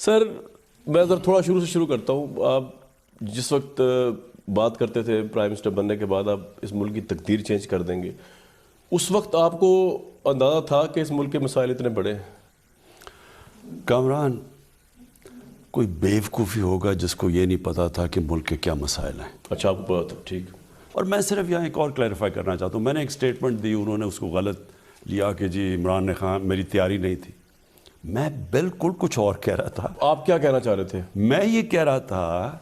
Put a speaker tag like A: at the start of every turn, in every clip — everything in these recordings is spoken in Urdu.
A: سر میں ذرا تھوڑا شروع سے شروع کرتا ہوں. آپ جس وقت بات کرتے تھے پرائم منسٹر بننے کے بعد آپ اس ملک کی تقدیر چینج کر دیں گے, اس وقت آپ کو اندازہ تھا کہ اس ملک کے مسائل اتنے بڑے ہیں؟
B: کامران, کوئی بیوقوفی ہوگا جس کو یہ نہیں پتا تھا کہ ملک کے کیا مسائل ہیں.
A: اچھا, آپ کو پتا تھا, ٹھیک.
B: اور میں صرف یہاں ایک اور کلیریفائی کرنا چاہتا ہوں. میں نے ایک سٹیٹمنٹ دی, انہوں نے اس کو غلط لیا کہ جی عمران خان میری تیاری نہیں تھی. میں بالکل کچھ اور کہہ رہا تھا.
A: آپ کیا کہنا چاہ رہے تھے؟
B: میں یہ کہہ رہا تھا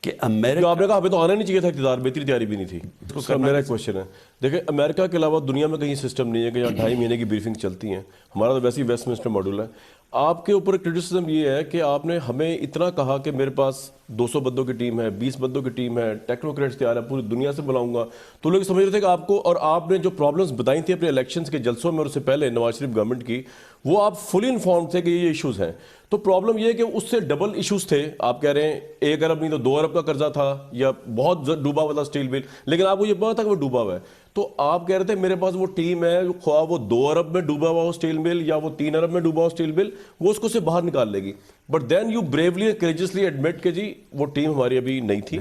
B: کہ امریکہ,
A: آپ نے کہا ہمیں تو آنا نہیں چاہیے تھا اقتدار, بہتری تیاری بھی نہیں تھی. سر میرا ایک کوشچن ہے, دیکھیں امریکہ کے علاوہ دنیا میں کہیں سسٹم نہیں ہے کہ جہاں 2.5 مہینے کی بریفنگ چلتی ہیں. ہمارا تو ویسے ہی ویسٹ منسٹر ماڈل ہے. آپ کے اوپر کرٹیسزم یہ ہے کہ آپ نے ہمیں اتنا کہا کہ میرے پاس 200 بندوں کی ٹیم ہے, 20 بندوں کی ٹیم ہے, ٹیکنوکریٹس تیار ہے, پوری دنیا سے بلاؤں گا. تو لوگ سمجھ رہے تھے کہ آپ کو, اور آپ نے جو پرابلمس بتائی تھیں اپنے الیکشنز کے جلسوں میں اور اس سے پہلے نواز شریف گورنمنٹ کی, وہ آپ فلی انفارم تھے کہ یہ ایشوز ہیں. تو پرابلم یہ ہے کہ اس سے ڈبل ایشوز تھے. آپ کہہ رہے ہیں 1 ارب نہیں تو 2 ارب کا قرضہ تھا یا بہت ڈوبا ہوا تھا اسٹیل مل, لیکن آپ کو یہ پتا تھا کہ وہ ڈوبا ہوا ہے. تو آپ کہہ رہے تھے میرے پاس وہ ٹیم ہے, خواہ وہ 2 ارب میں ڈوبا ہوا ہو اسٹیل مل یا وہ 3 ارب میں ڈوبا ہو اسٹیل مل, وہ اس کو سے باہر نکال لے گی. But then you Barelvi کریجسلی admit کہ جی وہ ٹیم ہماری ابھی نہیں تھی,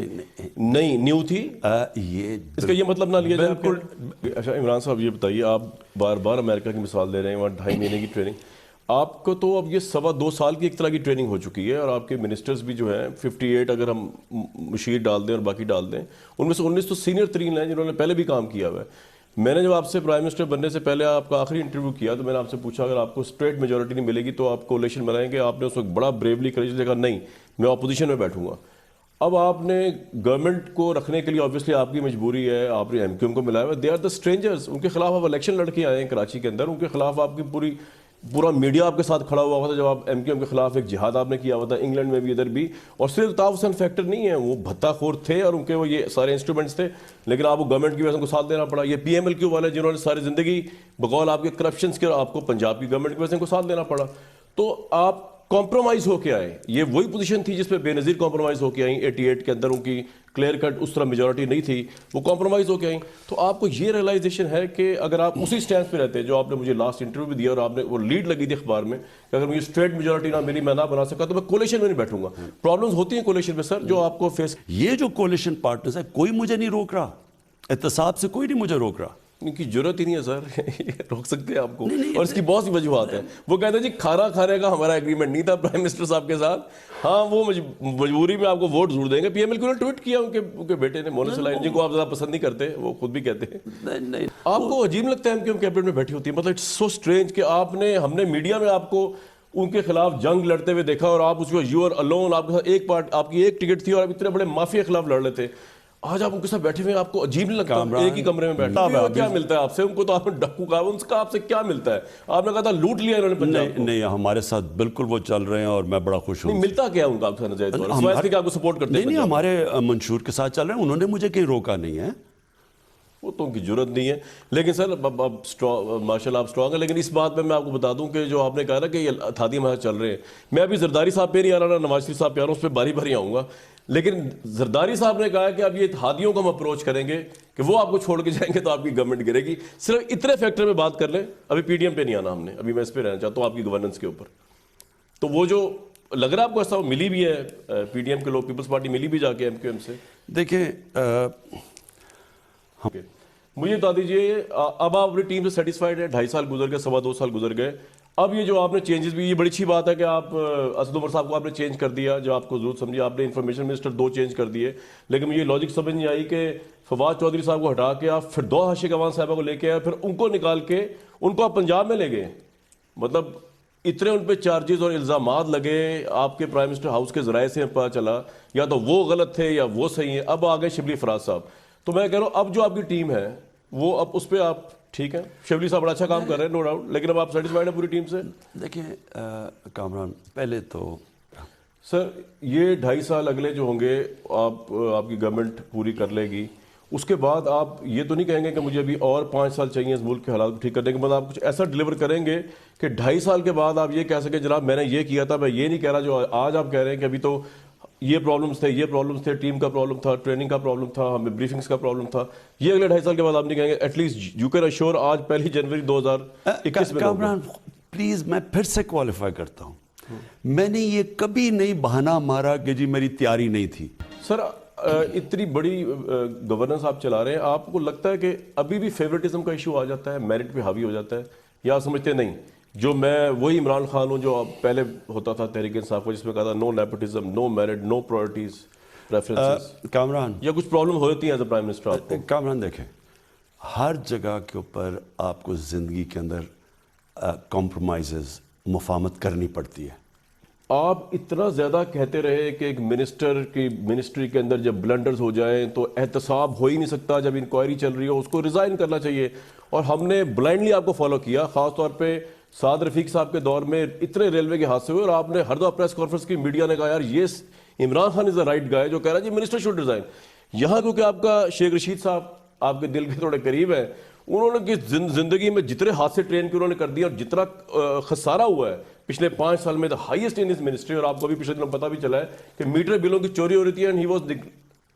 A: نہیں نیو تھی.
B: یہ
A: اس کا یہ مطلب نہ لیا جائے بالکل. اچھا عمران صاحب یہ بتائیے, آپ بار بار امریکہ کی مثال دے رہے ہیں, وہاں 2.5 مہینے کی ٹریننگ. آپ کو تو اب یہ 2.25 سال کی ایک طرح کی ٹریننگ ہو چکی ہے, اور آپ کے منسٹرز بھی جو ہیں 58 اگر ہم مشیر ڈال دیں اور باقی ڈال دیں, ان میں سے 19 تو سینئر ترین ہیں جنہوں نے پہلے بھی کام کیا ہوا ہے. میں نے جب آپ سے پرائم منسٹر بننے سے پہلے آپ کا آخری انٹرویو کیا تو میں نے آپ سے پوچھا اگر آپ کو اسٹریٹ میجورٹی نہیں ملے گی تو آپ کولیشن بنائیں گے. آپ نے اس وقت بڑا بریولی کریج کہا نہیں میں اپوزیشن میں بیٹھوں گا. اب آپ نے گورنمنٹ کو رکھنے کے لیے آبویسلی آپ کی مجبوری ہے, آپ نے ایم کیو ایم کو ملایا ہوا, دے آر دا اسٹرینجرز. ان کے خلاف آپ الیکشن لڑ کے آئے ہیں کراچی کے اندر, ان کے خلاف آپ کی پورا میڈیا آپ کے ساتھ کھڑا ہوا تھا جب آپ ایم کیو ایم کے خلاف ایک جہاد آپ نے کیا ہوا تھا, انگلینڈ میں بھی ادھر بھی. اور صرف الطاف حسین فیکٹر نہیں ہے, وہ بھتہ خور تھے اور ان کے وہ یہ سارے انسٹرومنٹس تھے, لیکن آپ کو گورنمنٹ کی وجہ سے کو ساتھ دینا پڑا. یہ پی ایم ایل کیو والے جنہوں نے ساری زندگی بقول آپ کے کرپشنس کے, آپ کو پنجاب کی گورنمنٹ کی وجہ سے کو ساتھ دینا پڑا. تو آپ کمپرومائز ہو کے آئے. یہ وہی پوزیشن تھی جس پہ بے نظیر کمپرومائز ہو کے آئیں. 88 کے اندر ان کی کلیئر کٹ اس طرح میجورٹی نہیں تھی, وہ کمپرومائز ہو کے آئیں. تو آپ کو یہ ریئلائزیشن ہے کہ اگر آپ اسی سٹینس پہ رہتے, جو آپ نے مجھے لاسٹ انٹرویو بھی دیا اور آپ نے وہ لیڈ لگی تھی اخبار میں کہ اگر مجھے اسٹریٹ میجورٹی نہ ملی, میں نہ بنا سکا, تو میں کولیشن میں نہیں بیٹھوں گا. پرابلمز ہوتی ہیں کولیشن میں سر, جو آپ کو فیس.
B: یہ جو کولیشن پارٹنرز ہے کوئی مجھے نہیں روک رہا, احتساب سے کوئی نہیں مجھے روک رہا.
A: ان کی ضرورت ہی نہیں ہے سر, روک سکتے ہیں آپ کو, اور اس کی بہت سی وجوہات ہیں. وہ کہتے ہیں جی کھانا کھانے کا ہمارا ایگریمنٹ نہیں تھا پرائم منسٹر صاحب کے ساتھ, ہاں وہ مجبوری میں آپ کو ووٹ ضرور دیں گے. پی ایم ایل کیوں نے ٹویٹ کیا ان کے بیٹے نے, مونس لائن, جن کو آپ زیادہ پسند نہیں کرتے, وہ خود بھی کہتے ہیں. آپ کو عجیب لگتا ہے کہ ہم کیبنٹ میں بیٹھی ہوتی ہے, مطلب اٹس سو اسٹرینج کہ ہم نے میڈیا میں آپ کو ان کے خلاف جنگ لڑتے ہوئے دیکھا, اور آپ اس کو یو آر الون, آپ کے ساتھ ایک پارٹ, آپ کی ایک ٹکٹ تھی اور آپ اتنے بڑے مافیا کے خلاف لڑ رہے تھے. آج آپ ان کے ساتھ بیٹھے ہوئے, آپ کو عجیب نہیں لگتا ایک ہی کمرے میں بیٹھے ہوئے کیا ملتا ہے آپ سے؟ ان کو تو آپ نے ڈاکو کہا, ان کا آپ سے کیا ملتا ہے؟ آپ نے کہا تھا لوٹ لیا انہوں نے پنجاب کو.
B: نہیں, ہمارے ساتھ بالکل وہ چل رہے ہیں اور میں بڑا خوش ہوں.
A: ملتا کیا ان کا آپ سے نجائز طور پر؟ سوائے کہ آپ کو سپورٹ کرتے ہیں.
B: نہیں, ہمارے منشور کے ساتھ چل رہے ہیں, انہوں نے مجھے کہیں روکا نہیں ہے.
A: وہ تو ان کی ضرورت نہیں ہے. لیکن سر اب ماشاء اللہ آپ اسٹرانگ ہیں, لیکن اس بات میں آپ کو بتا دوں کہ جو آپ نے کہا نا کہ یہ اتحادی ہمارے چل رہے ہیں, میں ابھی زرداری صاحب پہ نہیں آ رہا, نواز شریف صاحب پہ آ رہا ہوں, اس پہ باری باری آؤں گا. لیکن زرداری صاحب نے کہا کہ اب یہ اتحادیوں کو ہم اپروچ کریں گے کہ وہ آپ کو چھوڑ کے جائیں گے تو آپ کی گورنمنٹ گرے گی. صرف اتنے فیکٹر میں بات کر لیں, ابھی پی ڈی ایم پہ نہیں آنا ہم نے, ابھی میں اس پہ رہنا چاہتا ہوں آپ کی گورننس کے اوپر. تو وہ جو لگ رہا ہے آپ کو ایسا ملی بھی ہے پی ڈی ایم کے لوگ, پیپلز پارٹی ملی بھی جا کے ایم کیو ایم سے.
B: دیکھیں
A: مجھے بتا دیجیے, اب آپ اپنی ٹیم سے سیٹسفائیڈ ہے؟ 2.5 سال گزر گئے, 2.25 سال گزر گئے. اب یہ جو آپ نے چینجز بھی, یہ بڑی اچھی بات ہے کہ آپ اسد عمر صاحب کو آپ نے چینج کر دیا, جو آپ کو ضرورت سمجھی. آپ نے انفارمیشن منسٹر 2 چینج کر دیے, لیکن مجھے لاجک سمجھ نہیں آئی کہ فواد چودھری صاحب کو ہٹا کے آپ پھر 2 عاشق عوان صاحبہ کو لے کے آئے, پھر ان کو نکال کے ان کو آپ پنجاب میں لے گئے. مطلب اتنے ان پہ چارجز اور الزامات لگے, آپ کے پرائم منسٹر ہاؤس کے ذرائع سے پتہ چلا یا تو وہ غلط تھے یا وہ صحیح ہیں. اب آ گئے شبلی فراز صاحب. تو میں کہہ رہا ہوں اب جو آپ کی ٹیم ہے وہ اب اس پہ آپ ٹھیک ہے, شبلی صاحب بڑا اچھا کام کر رہے ہیں نو ڈاؤٹ, لیکن اب آپ سیٹسفائیڈ ہیں پوری ٹیم سے؟
B: دیکھیں کامران, پہلے تو
A: سر یہ 2.5 سال اگلے جو ہوں گے آپ کی گورنمنٹ پوری کر لے گی, اس کے بعد آپ یہ تو نہیں کہیں گے کہ مجھے ابھی اور 5 سال چاہیے اس ملک کے حالات کو ٹھیک کرنے کے بعد, آپ کچھ ایسا ڈلیور کریں گے کہ 2.5 سال کے بعد آپ یہ کہہ سکیں جناب میں نے یہ کیا تھا, میں یہ نہیں کہہ رہا جو آج آپ کہہ رہے ہیں کہ ابھی تو یہ پرابلمس تھے, یہ پرابلمس تھے, ٹیم کا پرابلم تھا, ٹریننگ کا پرابلم تھا, ہمیں بریفنگس کا پرابلم تھا, یہ اگلے 2.5 سال کے بعد آپ نہیں کہیں گے. At least you can assure آج 1 جنوری 2021 میں.
B: کامران پلیز میں پھر سے کوالیفائی کرتا ہوں, میں نے یہ کبھی نہیں بہانہ مارا کہ جی میری تیاری نہیں تھی.
A: سر اتنی بڑی گورننس آپ چلا رہے ہیں, آپ کو لگتا ہے کہ ابھی بھی فیوریٹزم کا ایشو آ جاتا ہے, میرٹ پہ حاوی ہو جاتا ہے, یا سمجھتے نہیں جو میں وہی عمران خان ہوں جو پہلے ہوتا تھا تحریک انصاف کو, جس میں کہا تھا نو نیپوٹزم, نو میرٹ, نو پرائرٹیز, پریفرنسز.
B: کامران
A: یا کچھ پرابلم ہوتی ہیں ایز اے پرائم منسٹر آپ کو؟
B: کامران دیکھیں, ہر جگہ کے اوپر آپ کو زندگی کے اندر کمپرومائزز, مفاہمت کرنی پڑتی ہے.
A: آپ اتنا زیادہ کہتے رہے کہ ایک منسٹر کی منسٹری کے اندر جب بلنڈرز ہو جائیں تو احتساب ہو ہی نہیں سکتا, جب انکوائری چل رہی ہو اس کو ریزائن کرنا چاہیے, اور ہم نے بلائنڈلی آپ کو فالو کیا. خاص طور پہ سعد رفیق صاحب کے دور میں اتنے ریلوے کے حادثے ہوئے اور آپ نے ہر دفعہ پریس کانفرنس کی میڈیا نے کہا یار یہ عمران خان از دا رائٹ گائے جو کہہ رہا ہے جی منسٹر شوڈ ریزائن. یہاں کیونکہ آپ کا شیخ رشید صاحب آپ کے دل کے تھوڑے قریب ہیں, انہوں نے زندگی میں جتنے حادثے ٹرین کے انہوں نے کر دیا اور جتنا خسارہ ہوا ہے پچھلے 5 سال میں, the highest in his ministry. اور آپ کو بھی پچھلے دنوں پتہ بھی چلا ہے کہ میٹر بلوں کی چوری ہو رہی تھی اینڈ ہی واز,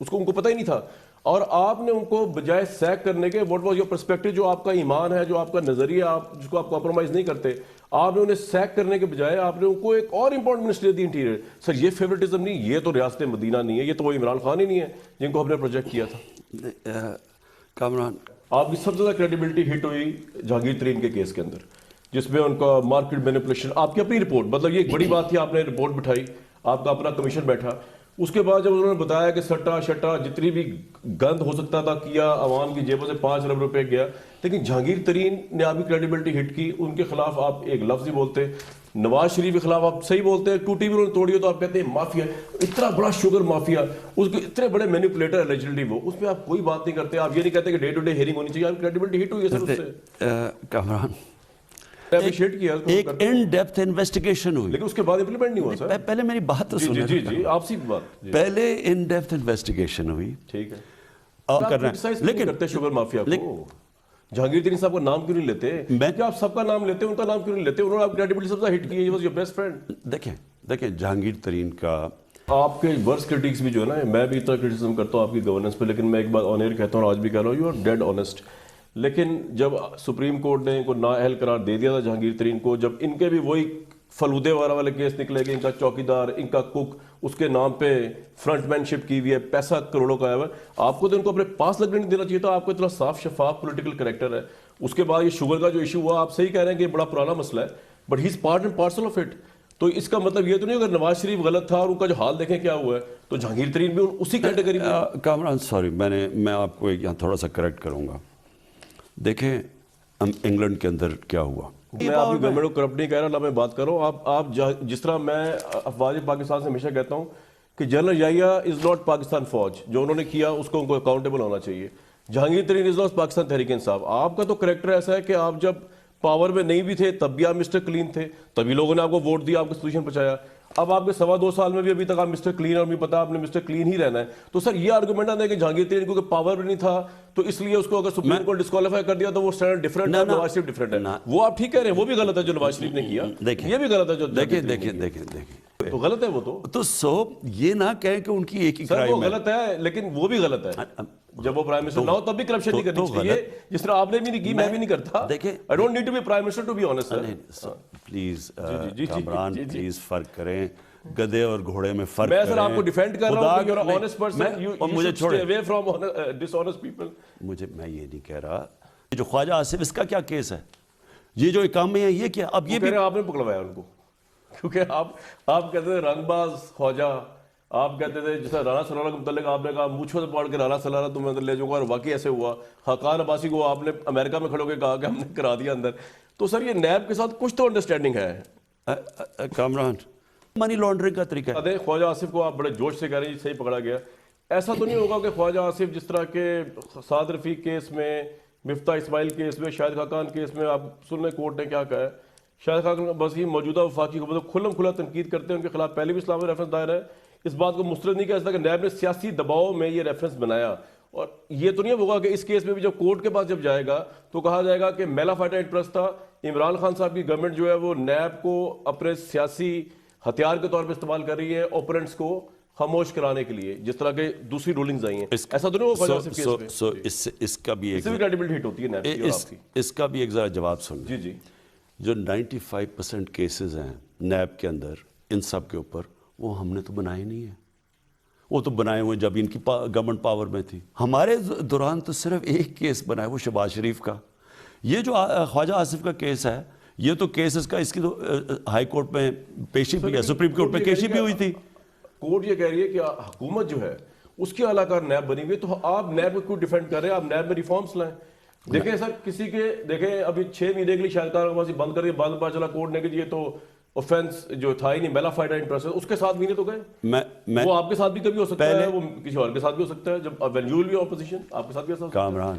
A: اس کو ان کو پتہ ہی نہیں تھا. اور آپ نے ان کو بجائے سیک کرنے کے, واٹ واز یور پرسپیکٹو, جو آپ کا ایمان ہے, جو آپ کا نظریہ, آپ جس کو آپ کمپرومائز نہیں کرتے, آپ نے انہیں سیک کرنے کے بجائے آپ نے ان کو ایک اور امپورٹنٹ منسٹری دی انٹیریئر. سر یہ فیوریٹزم نہیں, یہ تو ریاست مدینہ نہیں ہے, یہ تو وہ عمران خان ہی نہیں ہے جن کو ہم نے پروجیکٹ کیا تھا.
B: کامران
A: آپ کی سب سے زیادہ کریڈیبلٹی ہٹ ہوئی جہانگیر ترین کے کیس کے اندر, جس میں ان کا مارکیٹ مینیپولیشن, آپ کی اپنی رپورٹ, مطلب یہ ایک بڑی بات تھی, آپ نے رپورٹ بٹھائی, آپ کا اپنا کمیشن بیٹھا, اس کے بعد جب انہوں نے بتایا کہ سٹا شٹا جتنی بھی گند ہو سکتا تھا کیا, عوام کی جیبوں سے 5 ارب روپے گیا, لیکن جہانگیر ترین نے آپ کی کریڈیبلٹی ہٹ کی. ان کے خلاف آپ ایک لفظ ہی بولتے, نواز شریف کے خلاف آپ صحیح بولتے ہیں, ٹوٹی بھی انہوں نے توڑی ہو تو آپ کہتے ہیں مافیا, اتنا بڑا شوگر مافیا, اس کے اتنے بڑے مینیپولیٹر الجیڈلی, وہ اس پہ آپ کوئی بات نہیں کرتے. آپ یہ نہیں کہتے کہ ڈے ٹو ڈے ہیئرنگ ہونی چاہیے, آپ کی کریڈیبلٹی ہٹ ہوئی ہے سر اس سے.
B: کامران
A: ایک
B: ان ڈیپتھ انویسٹیگیشن ہوئی,
A: لیکن اس کے بعد امپلیمنٹ نہیں ہوا سر.
B: پہلے میری بات تو سنیں.
A: جی جی آپ سی بات.
B: پہلے ان ڈیپتھ انویسٹیگیشن ہوئی,
A: ٹھیک ہے,
B: آپ کرنا,
A: لیکن کرتے شوگر مافیا کو جہانگیر ترین صاحب کا نام کیوں نہیں لیتے؟ میں کیا آپ سب کا نام لیتے ہیں, ان کا نام کیوں نہیں لیتے؟ انہوں نے آپ کریڈیبلٹی سب سے ہٹ کی, he was your best friend.
B: دیکھیں جہانگیر ترین کا
A: آپ کے ورس کرٹکس بھی جو ہے نا, میں بھی اتنا کرٹیسزم کرتا ہوں آپ کی گورننس پہ, لیکن میں ایک بات آن ایئر کہتا ہوں اور آج بھی کہہ رہا ہوں, یو آر ڈیڈ آنیسٹ. لیکن جب سپریم کورٹ نے ان کو نااہل قرار دے دیا تھا جہانگیر ترین کو, جب ان کے بھی وہی فلودے وغیرہ والے کیس نکلے کہ ان کا چوکیدار, ان کا کک, اس کے نام پہ فرنٹ مین شپ کی ہوئی ہے, پیسہ کروڑوں کا آیا ہوا ہے, آپ کو تو ان کو اپنے پاس لگنے نہیں دینا چاہیے تھا. آپ کو اتنا صاف شفاف پولیٹیکل کریکٹر ہے. اس کے بعد یہ شوگر کا جو ایشو ہوا, آپ صحیح کہہ رہے ہیں کہ یہ بڑا پرانا مسئلہ ہے, but he is part and parcel of it. تو اس کا مطلب یہ تو نہیں اگر نواز شریف غلط تھا اور ان کا جو حال دیکھیں کیا ہوا ہے, تو جہانگیر ترین بھی اسی کیٹیگری میں.
B: کامران سوری, میں آپ کو یہاں تھوڑا سا کریکٹ کروں گا. دیکھیں انگلینڈ کے اندر کیا ہوا,
A: میں آپ کی گورنمنٹ کو کرپٹ نہیں کہہ رہا, اللہ میں بات کرو. آپ جس طرح میں افواج پاکستان سے ہمیشہ کہتا ہوں کہ general Yahya is not Pakistan فوج, جو انہوں نے کیا اس کو ان کو اکاؤنٹیبل ہونا چاہیے. جہانگیر ترین از ناٹ پاکستان تحریک انصاف. آپ کا تو کریکٹر ایسا ہے کہ آپ جب پاور میں نہیں بھی تھے تب بھی آپ مسٹر کلین تھے, تبھی لوگوں نے آپ کو ووٹ دیا, آپ کو پوزیشن پہنچایا. اب آپ کے 2.25 سال میں بھی ابھی تک آپ مسٹر کلین, اور مجھے پتا آپ نے مسٹر کلین ہی رہنا ہے. تو سر یہ آرگومنٹ آتا ہے کہ جہانگیر ترین کو پاور بھی نہیں تھا تو اس لیے اس کو اگر سپریم کورٹ ڈسکوالیفائی کر دیا تو وہ اسٹینڈرڈ ڈفرنٹ ہے, نواز شریف ڈفرنٹ ہے. وہ آپ ٹھیک کہہ رہے ہیں, وہ بھی غلط ہے جو نواز شریف نے کیا, یہ بھی غلط ہے جو
B: دیکھیں
A: تو غلط ہے وہ تو
B: سو یہ نہ کہیں کہ ان کی ایک ہی
A: کرائم ہے. وہ غلط ہے لیکن وہ بھی غلط ہے. جب وہ پرائم منسٹر نہ ہو تب بھی کرپشن نہیں کرنی چاہیے, جس طرح آپ نے بھی نہیں کی, میں بھی نہیں کرتا.
B: دیکھیں
A: I don't need to be prime minister to be honest sir.
B: Please Kamran please فرق کریں, گدے اور گھوڑے میں فرق
A: میں سر آپ کو ڈیفینڈ کر رہا ہوں کہ you're an honest person, you should stay away from dishonest people.
B: میں یہ نہیں کہہ رہا. جو خواجہ آصف, اس کا کیا کیس ہے, یہ جو کام ہے یہ کیا, اب یہ بھی
A: آپ نے پکڑوایا ان کو, کیونکہ آپ کہتے تھے رنگ باز خواجہ, آپ کہتے تھے جیسا رانا سلارہ کے متعلق آپ نے کہا مجھوں سے پڑھ کے رانا سلارہ تمہیں اندر لے جاؤں گا, اور واقعی ایسے ہوا. حقان عباسی کو آپ نے امریکہ میں کھڑے ہو کے کہا کہ ہم نے کرا دیا اندر. تو سر یہ نیب کے ساتھ کچھ تو انڈرسٹینڈنگ ہے.
B: کامران منی لانڈرنگ کا طریقہ
A: ہے. خواجہ آصف کو آپ بڑے جوش سے کہہ رہے ہیں صحیح پکڑا گیا. ایسا تو نہیں ہوگا کہ خواجہ آصف جس طرح کے سعد رفیق کیس میں, مفتاح اسماعیل کیس میں, شاہد خاقان کیس میں, آپ سن لیں کورٹ نے کیا کہا ہے. شاہد خاقان بس ہی موجودہ وفاقی حکومت کھلم کھلا تنقید کرتے ہیں, ان کے خلاف پہلے بھی اسلامی ریفرنس دائر ہے. اس بات کو مسترد نہیں کہہ سکتا کہ نیب نے سیاسی دباؤ میں یہ ریفرنس بنایا. اور یہ تو نہیں ہوگا کہ اس کیس میں بھی جب کورٹ کے پاس جب جائے گا تو کہا جائے گا کہ میلا فائٹر انٹرسٹ تھا. عمران خان صاحب کی گورنمنٹ جو ہے وہ نیب کو اپنے سیاسی ہتھیار کے طور پہ استعمال کر رہی ہے اوپوننٹس کو خاموش کرانے کے لیے, جس طرح کے دوسری رولنگز آئی ہیں. ایسا تو نہیں ہوگا
B: اس کا بھی ایک
A: کریڈیبلٹی ہٹ ہوتی ہے نیب کی اور آپ کی.
B: اس کا بھی ایک ذرا جواب سن.
A: جی
B: جو 95% کیسز ہیں نیب کے اندر ان سب کے اوپر وہ ہم نے تو بنائے نہیں ہیں. وہ تو بنائے ہوئے جب ان کی گورنمنٹ پاور میں تھی. ہمارے دوران تو صرف ایک کیس بنا ہے, وہ شہباز شریف کا. یہ جو خواجہ آصف کا کیس ہے, یہ تو کیسز کا اس کی تو ہائی کورٹ میں پیشی بھی ہے, سپریم کورٹ میں پیشی بھی ہوئی تھی.
A: کورٹ یہ کہہ رہی ہے کہ حکومت جو ہے اس کے اعلیٰ کار نیب بنی ہوئی ہے, تو آپ نیب کو ڈیفینڈ کر رہے ہیں, آپ نیب میں ریفارمس لائیں. دیکھیں سر, کسی کے دیکھیں ابھی 6 مہینے کے لیے شاہد کارواسی بند کر کے بعد پتا چلا کورٹ نے کہ یہ تو اوفینس جو تھا ہی نہیں, میلا فائڈا انٹرسٹ, اس کے ساتھ مہینے تو گئے. وہ آپ کے ساتھ بھی کبھی ہو سکتا ہے, وہ کسی اور کے ساتھ بھی ہو سکتا ہے, جب when you will be opposition آپ کے ساتھ بھی ایسا ہو سکتا ہے.
B: کامران,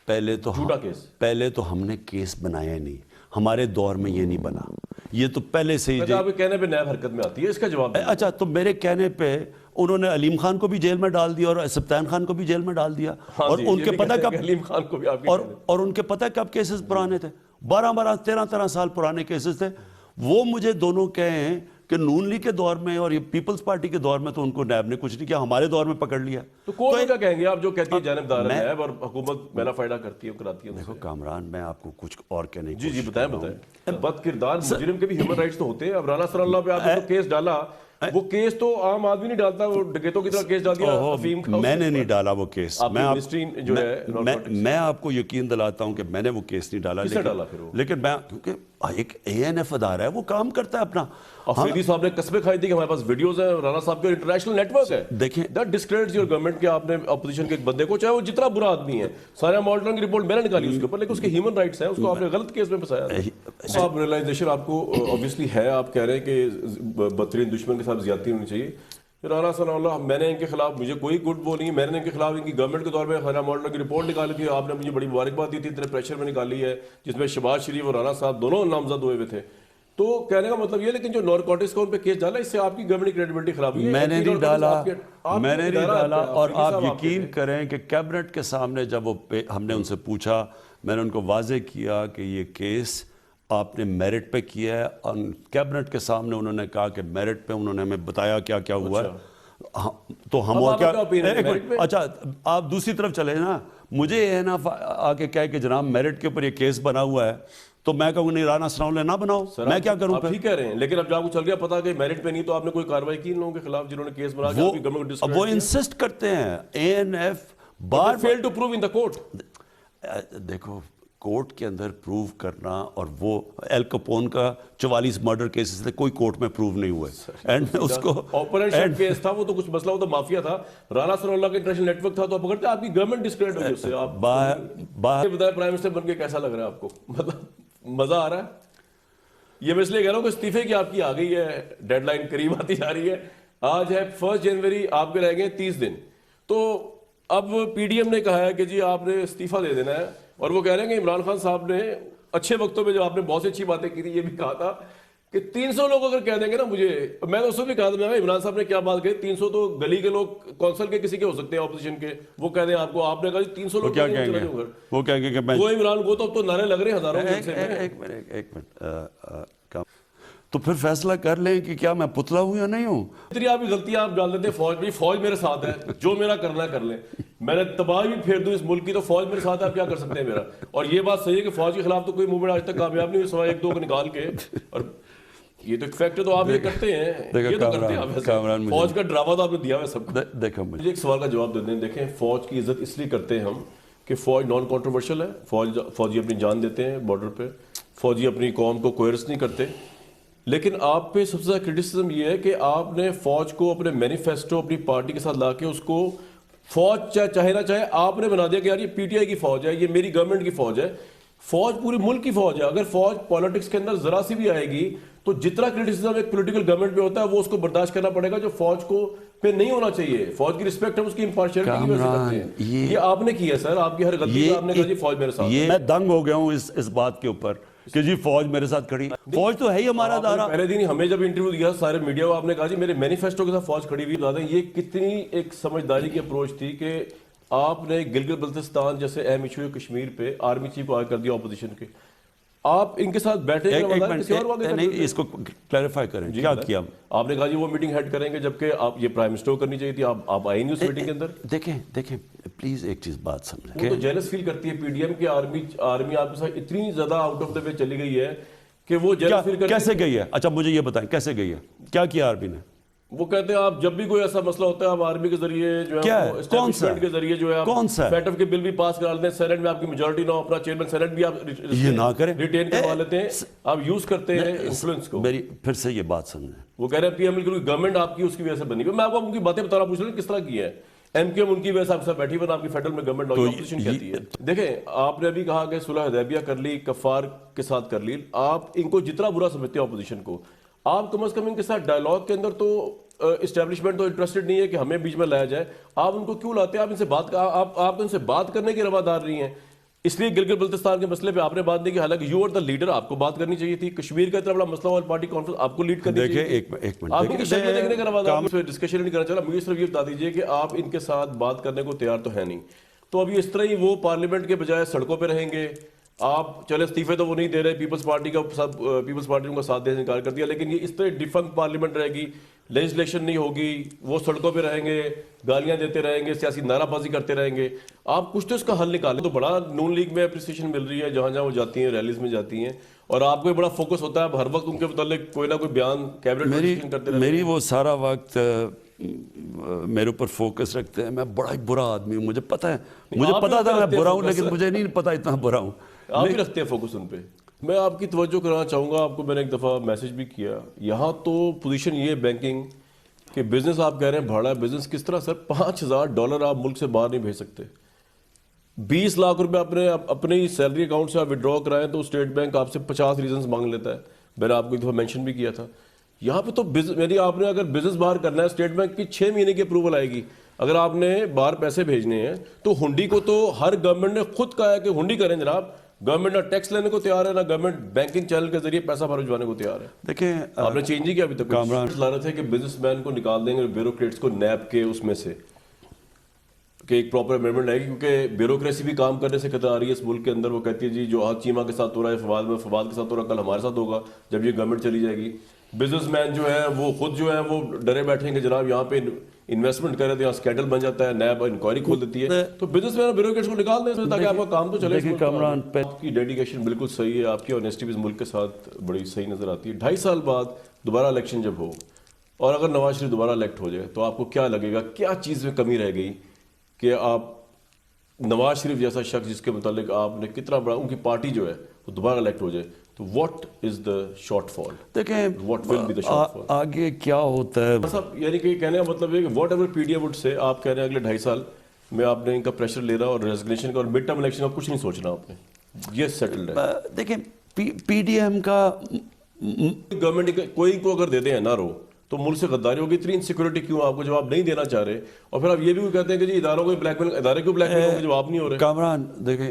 B: پہلے تو ہم نے کیس بنایا نہیں, ہمارے دور میں یہ نہیں بنا, یہ تو پہلے سے ہی.
A: آپ کے کہنے پہ نیب حرکت میں آتی ہے, اس کا جواب.
B: اچھا, تو میرے کہنے پہ انہوں نے علیم خان کو بھی جیل میں ڈال دیا اور سبطین خان کو بھی جیل میں ڈال دیا, اور ان کے پتہ کب
A: علیم خان کو بھی
B: اور ان کے پتہ کب کیسز پرانے تھے, 12-13 سال پرانے کیسز تھے. وہ مجھے دونوں کہیں کہ نون لیگ کے دور میں اور یہ پیپلز پارٹی کے دور میں تو ان کو نیب نے کچھ نہیں کیا, ہمارے دور میں پکڑ لیا.
A: تو کون کیا کہیں گے آپ جو کہتی ہے جانبدار ہے نیب اور حکومت میلا فائدہ کرتی ہے کراتی ہے.
B: دیکھو کامران, میں آپ کو کچھ اور کہنے کی
A: جی بتائیں. بد کردار مجرم کے بھی ہیومن رائٹس تو ہوتے ہیں. اب رانا ثناء اللہ پہ آپ نے کیس ڈالا, وہ کیس تو عام آدمی نہیں ڈالتا, وہ ڈکیتوں کی طرح کیس ڈال دیا افیم کا.
B: میں نے نہیں ڈالا وہ کیس, میں آپ کو یقین دلاتا ہوں کہ میں نے وہ کیس نہیں ڈالا. لیکن میں, کیونکہ ایک اے این ایف ادارہ ہے, وہ کام کرتا ہے اپنا.
A: افریدی صاحب نے قسمیں کھائی تھی کہ ہمارے پاس ویڈیوز ہیں, رانا صاحب کے انٹرنیشنل نیٹ ورک ہے.
B: دیکھیں,
A: دیٹ ڈسکریڈٹس یور گورنمنٹ کہ آپ نے اپوزیشن کے ایک بندے کو, چاہے وہ جتنا برا آدمی ہے, سارا مالٹن کی رپورٹ میں نے نکالی اس کے اوپر, لیکن اس کے ہیومن رائٹس ہیں, اس کو آپ نے غلط کیس میں پھنسایا. آپ ریلائزیشن آپ کو obviously ہے, آپ کہہ رہے ہیں کہ بدترین دشمن کے ساتھ زیادتی ہونی چاہیے. رانا ثناء اللہ, میں نے ان کے خلاف, مجھے کوئی گڈ وہ نہیں ہے, میں نے ان کے خلاف ان کی گورنمنٹ کے دور میں خانہ مالٹن کی رپورٹ نکالی تھی, آپ نے مجھے بڑی مبارکباد دی تھی, اتنے پریشر میں نکالی ہے, جس میں شہباز شریف اور رانا صاحب دونوں نامزد ہوئے ہوئے تھے. تو کہنے کا مطلب یہ, لیکن جو نارکوٹکس کا ان پہ کیس ڈالا, اس سے آپ کی گورنمنٹ کی کریڈیبلٹی خراب ہوئی ہے.
B: میں نے نہیں ڈالا, اور آپ یقین کریں کہ کیبنٹ کے سامنے جب وہ ہم نے ان سے پوچھا, میں نے ان کو واضح کیا کہ یہ کیس آپ نے میرٹ پہ کیا ہے, اور کیبنٹ کے سامنے انہوں نے کہا کہ میرٹ پہ, انہوں نے ہمیں بتایا کیا کیا ہوا ہے. تو ہم اور کیا, اچھا آپ دوسری طرف چلے نا, مجھے یہ نا آ کے کہے کہ جناب میرٹ کے اوپر یہ کیس بنا ہوا ہے, تو میں کہوں نہیں, رانا ثناء اللہ نہ بناؤ, میں کیا کروں.
A: آپ ہی کہہ رہے ہیں, لیکن اب جب آپ کو چل گیا پتا کہ میرٹ پہ نہیں, تو آپ نے کوئی کارروائی کی ان لوگوں کے خلاف جنہوں نے کیس بنا کے آپ کی گورنمنٹ کو ڈسکریڈٹ کیا.
B: وہ انسسٹ کرتے ہیں, اے این ایف
A: بار fail to prove in the court.
B: دیکھو, کورٹ کے اندر پروو کرنا, اور وہ ایل کپون کا 44 مرڈر کیسز تھے, کوئی کورٹ میں پروو نہیں ہوئے. اینڈ اس کو
A: آپریشن کیس تھا, وہ تو کچھ مسئلہ, وہ تو مافیا تھا. رانا ثناء اللہ کا انٹرنیشنل نیٹ ورک تھا, تو آپ پکڑتے آپ کی گورنمنٹ ڈسکریڈٹ ہوئی اس سے. آپ بتائیں پرائم منسٹر بن کے کیسا لگ رہا ہے آپ کو, مطلب مزہ آ رہا ہے؟ یہ میں اس لیے کہہ رہا ہوں کہ استعفے کی آپ کی آ گئی ہے, ڈیڈ لائن قریب آتی جا رہی ہے. آج ہے 1 جنوری, آپ کے رہ گئے 30 دن. تو اب پی ڈی ایم نے کہا ہے کہ جی آپ نے استعفیٰ دے دینا ہے, اور وہ کہہ رہے ہیں کہ عمران خان صاحب نے اچھے وقتوں میں جو آپ نے بہت سی اچھی باتیں کی تھی, یہ بھی کہا تھا کہ 300 لوگ اگر کہہ دیں گے نا مجھے, میں نے اس کو بھی کہا تھا, میں عمران صاحب نے کیا بات کہی, 300 تو گلی کے لوگ, کونسل کے کسی کے ہو سکتے ہیں اپوزیشن کے, وہ کہہ دیں آپ کو, آپ نے کہا 300 لوگ
B: کیا کہیں گے, وہ کہیں گے کہ میں,
A: وہ عمران کو تو نعرے لگ رہے ہیں ہزاروں.
B: ایک منٹ, تو پھر فیصلہ کر لیں کہ کیا میں پتلا ہوں یا نہیں ہوں.
A: اتنی آپ کی غلطیاں آپ ڈال دیتے ہیں, فوج بھی, فوج میرے ساتھ ہے, جو میرا کرنا ہے کر لیں, میں نے تباہی بھی پھیر دوں اس ملک کی, تو فوج میرے ساتھ ہے, آپ کیا کر سکتے ہیں میرا. اور یہ بات صحیح ہے کہ فوج کے خلاف تو کوئی موومنٹ آج تک کامیاب نہیں ہوئی, سوائے 1-2 کو نکال کے. اور یہ تو ایک فیکٹ تو آپ یہ کرتے ہیں, یہ تو کرتے ہیں آپ, فوج کا ڈرامہ تو آپ نے دیا ہے سب کو.
B: دیکھو,
A: مجھے ایک سوال کا جواب دے دیں. دیکھیں, فوج کی عزت اس لیے کرتے ہیں ہم کہ فوج نان کنٹروورشل ہے, فوجی اپنی جان دیتے ہیں بارڈر پہ, فوجی اپنی قوم کو کوئرس نہیں کرتے. لیکن آپ پہ سب سے زیادہ کرٹیسزم یہ ہے کہ آپ نے فوج کو اپنے مینیفیسٹو اپنی پارٹی کے ساتھ لا کے اس کو, فوج چاہے نہ چاہے, آپ نے بنا دیا کہ یار یہ پی ٹی آئی کی فوج ہے, یہ میری گورنمنٹ کی فوج ہے. فوج پورے ملک کی فوج ہے. اگر فوج پالیٹکس کے اندر ذرا سی بھی آئے گی, تو جتنا کرٹیسزم ایک پولیٹیکل گورنمنٹ پہ ہوتا ہے, وہ اس کو برداشت کرنا پڑے گا, جو فوج کو پہ نہیں ہونا چاہیے. فوج کی رسپیکٹ ہم اس کی امپارشیلٹی کی وجہ سے کرتے ہیں. یہ آپ نے کیا ہے سر, آپ کی ہر غلطی پہ آپ نے کہا جی فوج میرے ساتھ.
B: میں دنگ ہو گیا ہوں اس بات کے اوپر کہ جی فوج میرے ساتھ کھڑی. فوج تو ہے ہی ہمارا ادارہ.
A: پہلے دن ہمیں جب انٹرویو دیا سارے میڈیا کو, آپ نے کہا جی میرے مینیفیسٹو کے ساتھ فوج کھڑی ہوئی. بتا دیں یہ کتنی ایک سمجھداری کی اپروچ تھی کہ آپ نے گلگت بلتستان جیسے اہم ایشو کشمیر پہ آرمی چیف کو آگے کر دیا اپوزیشن کے. آپ ان کے ساتھ بیٹھے
B: نہیں, اس کو کلیریفائی کریں کیا کیا
A: آپ نے کہا جی وہ میٹنگ ہیڈ کریں گے, جبکہ آپ یہ پرائم منسٹر کو کرنی چاہیے تھی, آپ آئے نہیں اس میٹنگ کے اندر.
B: دیکھیں پلیز ایک چیز بات سمجھیں.
A: وہ تو جیلس فیل کرتی ہے پی ڈی ایم کی, آرمی آپ کے ساتھ اتنی زیادہ آؤٹ آف دا وے چلی گئی ہے کہ وہ جیل
B: کیسے گئی ہے؟ اچھا مجھے یہ بتائیں کیسے گئی ہے، کیا کیا آرمی نے؟
A: وہ کہتے ہیں آپ جب بھی کوئی ایسا مسئلہ ہوتا ہے آپ آرمی کے ذریعے جو ہے اسٹیبلشمنٹ کے ذریعے جو ہے آپ فیٹف کے بل بھی پاس کرا لیتے ہیں، سینٹ میں آپ کی میجورٹی نہ ہو، اپنا چیئرمین سینٹ بھی آپ
B: یہ نہ کریں،
A: ریٹین کروا لیتے ہیں، آپ یوز کرتے ہیں انفلوئنس کو۔
B: میری پھر سے یہ بات سمجھیں،
A: وہ کہہ رہے ہیں پی ایم ایل کی گورنمنٹ آپ کی اس کی وجہ سے بنی ہوئی، میں آپ کو ان کی باتیں بتا رہا ہوں، پوچھ رہا ہوں کس طرح کی ہے ایم کیو ایم ان کی وجہ سے آپ سب بیٹھی بنا آپ کی فیڈرل میں گورنمنٹ اپوزیشن کہتی ہے۔ دیکھیں آپ نے ابھی کہا کہ صلح حدیبیہ کر لی، کفار کے ساتھ کر لی، آپ ان کو جتنا برا سمجھتے ہیں اپوزیشن کو، آپ کم از کم ان کے ساتھ ڈائلاگ کے اندر تو اسٹیبلشمنٹ تو انٹرسٹڈ نہیں ہے کہ ہمیں بیچ میں لایا جائے، آپ ان کو کیوں لاتے ہیں؟ آپ ان سے بات آپ ان سے بات کرنے کی روادار نہیں ہیں، اس لیے گلگت بلتستان کے مسئلے پہ آپ نے بات نہیں کی، حالانکہ یو آر دا لیڈر، آپ کو بات کرنی چاہیے تھی، کشمیر کا اتنا بڑا مسئلہ ہوا پارٹی کانفرنس آپ کو لیڈ کرنی چاہیے تھی۔
B: ایک منٹ
A: آپ ان کی شکل دیکھنے کا روادار ڈسکشن نہیں کرنا چاہ رہا، مجھے صرف یہ بتا دیجیے کہ آپ ان کے ساتھ بات کرنے کو تیار تو ہے نہیں، تو ابھی اس طرح ہی وہ پارلیمنٹ کے بجائے سڑکوں پہ رہیں گے، آپ چلے استعفے تو وہ نہیں دے رہے، پیپلز پارٹی ان کا ساتھ دینے سے انکار کر دیا، لیکن یہ اس طرح ڈیفنکٹ پارلیمنٹ رہے گی، لیجسلیشن نہیں ہوگی، وہ سڑکوں پہ رہیں گے، گالیاں دیتے رہیں گے، سیاسی نعرہ بازی کرتے رہیں گے، آپ کچھ تو اس کا حل نکالیں۔ تو بڑا نون لیگ میں اپریسیشن مل رہی ہے جہاں جہاں وہ جاتی ہیں، ریلیز میں جاتی ہیں، اور آپ کو بڑا فوکس ہوتا ہے، اب ہر وقت ان کے متعلق کوئی نہ کوئی بیان کیبنٹ کرتے رہتے ہیں۔
B: میری وہ سارا وقت میرے اوپر فوکس رکھتے ہیں، میں بڑا ہی برا آدمی ہوں، مجھے پتا ہے، مجھے پتا تھا میں برا ہوں، لیکن مجھے نہیں پتا اتنا برا ہوں۔
A: آپ بھی رکھتے ہیں فوکس ان پہ۔ میں آپ کی توجہ کرانا چاہوں گا، آپ کو میں نے ایک دفعہ میسج بھی کیا، یہاں تو پوزیشن یہ ہے بینکنگ کہ بزنس آپ کہہ رہے ہیں بھاڑا ہے، بزنس کس طرح سر $5000 آپ ملک سے باہر نہیں بھیج سکتے، 20 لاکھ روپے اپنے سیلری اکاؤنٹ سے آپ وڈرا کرائیں تو اسٹیٹ بینک آپ سے 50 ریزنز مانگ لیتا ہے، میں نے آپ کو ایک دفعہ مینشن بھی کیا تھا۔ یہاں پہ تو آپ نے اگر بزنس باہر کرنا ہے اسٹیٹ بینک کی 6 مہینے کی اپروول آئے گی، اگر آپ نے باہر پیسے بھیجنے ہیں تو ہنڈی کو تو ہر گورنمنٹ نے خود کہا ہے کہ ہنڈی کریں جناب، گورنمنٹ نہ ٹیکس لینے کو تیار ہے، نہ گورنمنٹ بینکنگ چینل کے ذریعے پیسہ باہر بھجوانے کو تیار ہے۔
B: دیکھیں
A: آپ نے چینج نہیں کیا ابھی تک، لا رہے تھے کہ بزنس مین کو نکال دیں گے بیوروکریٹس کو نیب کے اس میں سے، کہ ایک پراپر امینڈمنٹ آئے گی، کیونکہ بیوروکریسی بھی کام کرنے سے کترا آ رہی ہے اس ملک کے اندر۔ وہ کہتی ہے جی جو آج چیمہ کے ساتھ ہو رہا ہے فواد میں، فواد کے ساتھ ہو رہا ہے کل ہمارے ساتھ ہوگا جب یہ گورنمنٹ چلی جائے گی۔ بزنس مین جو ہے وہ خود جو ہے وہ ڈرے بیٹھیں گے جناب یہاں پہ انویسٹمنٹ کرے تو یہاں اسکینڈل بن جاتا ہے، نیب انکوائری کھول دیتی ہے، تو بزنس مین اور بیوروکریٹس کو نکال دیں تاکہ آپ کا کام تو چلے۔ آپ کی ڈیڈیکیشن بالکل صحیح ہے، آپ کی آنیسٹی بھی اس ملک کے ساتھ بڑی صحیح نظر آتی ہے۔ 2.5 سال بعد دوبارہ الیکشن جب ہو اور اگر نواز شریف دوبارہ الیکٹ ہو جائے تو آپ کو کیا لگے گا، کیا چیز میں کمی رہ گئی کہ آپ نواز شریف جیسا شخص جس کے متعلق آپ نے کتنا بڑا ان کی پارٹی جو ہے وہ دوبارہ الیکٹ ہو جائے تو what is the shortfall?
B: دیکھیں
A: what will be the shortfall
B: آگے کیا ہوتا ہے
A: صاحب، یعنی کہ کہنے کا مطلب ہے کہ whatever P D M وڈ سے، آپ کہہ رہے ہیں اگلے 2.5 سال میں آپ نے ان کا پریشر لے رہا اور ریزگنیشن کا اور مڈ ٹرم الیکشن کا کچھ نہیں سوچنا آپ نے، یہ سیٹلڈ ہے۔
B: دیکھیں پی ڈی ایم کا
A: گورنمنٹ کوئی کو اگر دے دیں نہ رو تو ملک سے غداری ہوگی، اتنی انسیکیورٹی کیوں آپ کو جب آپ نہیں دینا چاہ رہے، اور پھر آپ یہ بھی کہتے ہیں کہ جی اداروں کو بلیک میل، ادارے کو بلیک میل ہوں گے جب آپ نہیں ہو رہے۔
B: کامران دیکھیں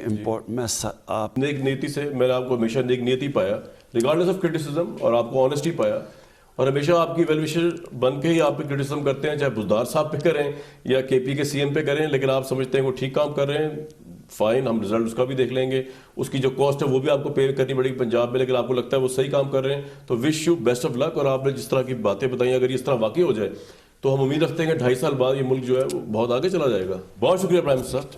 B: میں آپ
A: نے ایک نیتی سے، میں نے آپ کو ہمیشہ ایک نیتی پایا ریگارڈلیس آف کرٹیسزم، اور آپ کو آنیسٹی پایا، اور ہمیشہ آپ کی ویل وشر بن کے ہی آپ پہ کرٹیسزم کرتے ہیں، چاہے بزدار صاحب پہ کریں یا کے پی کے سی ایم پہ کریں، لیکن آپ سمجھتے ہیں وہ ٹھیک کام کر رہے ہیں، فائن، ہم رزلٹ اس کا بھی دیکھ لیں گے، اس کی جو کاسٹ ہے وہ بھی آپ کو پے کرنی پڑے گی پنجاب میں، لیکن آپ کو لگتا ہے وہ صحیح کام کر رہے ہیں، تو وش یو بیسٹ آف لک۔ اور آپ نے جس طرح کی باتیں بتائیں اگر اس طرح واقع ہو جائے تو ہم امید رکھتے ہیں کہ 2.5 سال بعد یہ ملک جو ہے وہ بہت آگے چلا جائے گا۔ بہت شکریہ پرائم منسٹر صاحب۔